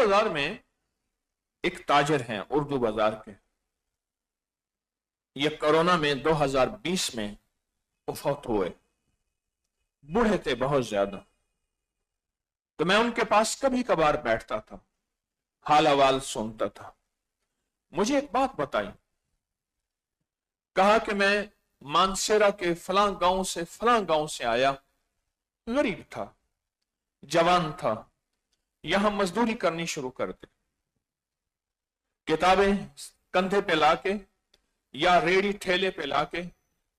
बाजार में एक ताजर हैं, उर्दू बाजार के। ये कोरोना में 2020 में वफात हुए, बूढ़े थे बहुत ज्यादा। तो मैं उनके पास कभी कभार बैठता था, हाल अहवाल सुनता था। मुझे एक बात बताई, कहा कि मैं मानसेरा के फलां गांव से आया, गरीब था, जवान था, यहां मजदूरी करनी शुरू कर दी। किताबें कंधे पे लाके या रेड़ी ठेले पे लाके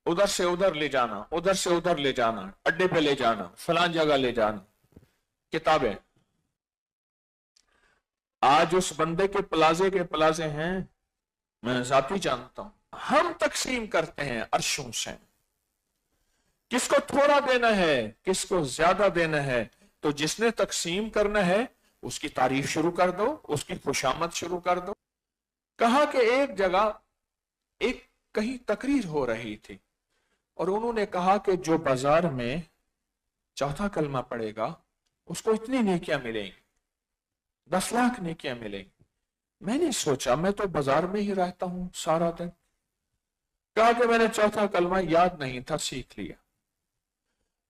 उधर से उधर ले जाना, उधर से उधर ले जाना, अड्डे पे ले जाना, फलां जगह ले जाना, किताबें। आज उस बंदे के प्लाजे हैं, मैं जाती जानता हूं। हम तकसीम करते हैं अर्शों से, किसको थोड़ा देना है, किसको ज्यादा देना है। तो जिसने तकसीम करना है उसकी तारीफ शुरू कर दो, उसकी खुशामद शुरू कर दो। कहा कि एक जगह एक कहीं तकरीर हो रही थी और उन्होंने कहा कि जो बाजार में चौथा कलमा पड़ेगा उसको इतनी नेकियां मिलेंगी, 10 लाख नेकियां मिलेंगी। मैंने सोचा मैं तो बाजार में ही रहता हूं सारा दिन। कहा कि मैंने चौथा कलमा याद नहीं था, सीख लिया।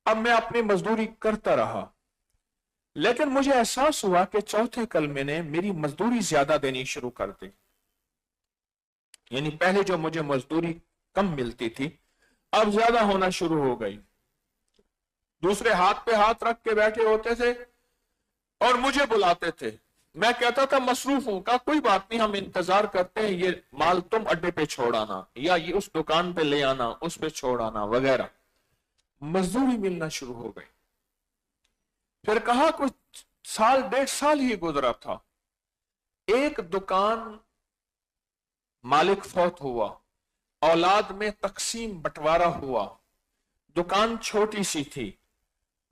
अब मैं अपनी मजदूरी करता रहा, लेकिन मुझे एहसास हुआ कि चौथे कलमे ने मेरी मजदूरी ज्यादा देनी शुरू कर दी। यानी पहले जो मुझे मजदूरी कम मिलती थी अब ज्यादा होना शुरू हो गई। दूसरे हाथ पे हाथ रख के बैठे होते थे और मुझे बुलाते थे। मैं कहता था मसरूफ हूं। का कोई बात नहीं, हम इंतजार करते हैं, ये माल तुम अड्डे पे छोड़ आना या ये उस दुकान पे ले आना, उस पे छोड़ आना वगैरह। मजदूरी मिलना शुरू हो गई। फिर कहा कुछ साल 1.5 साल ही गुजरा था, एक दुकान मालिक फौत हुआ, औलाद में तकसीम बंटवारा हुआ। दुकान छोटी सी थी,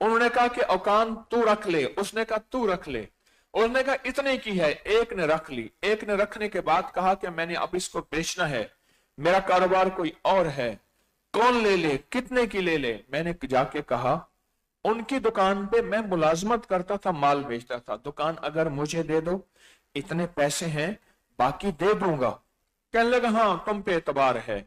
उन्होंने कहा कि औकान तू रख ले, उसने कहा तू रख ले, उसने कहा इतने की है, एक ने रख ली। एक ने रखने के बाद कहा कि मैंने अब इसको बेचना है, मेरा कारोबार कोई और है, कौन ले ले, कितने की ले ले। मैंने जाके कहा उनकी दुकान पे मैं मुलाजमत करता था, माल बेचता था। दुकान अगर मुझे दे दो, इतने पैसे हैं, बाकी दे दूंगा। कहने लगा हाँ तुम पे एतबार है,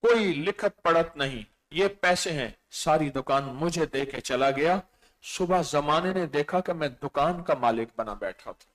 कोई लिखत पढ़त नहीं, ये पैसे हैं। सारी दुकान मुझे दे के चला गया। सुबह जमाने ने देखा कि मैं दुकान का मालिक बना बैठा था।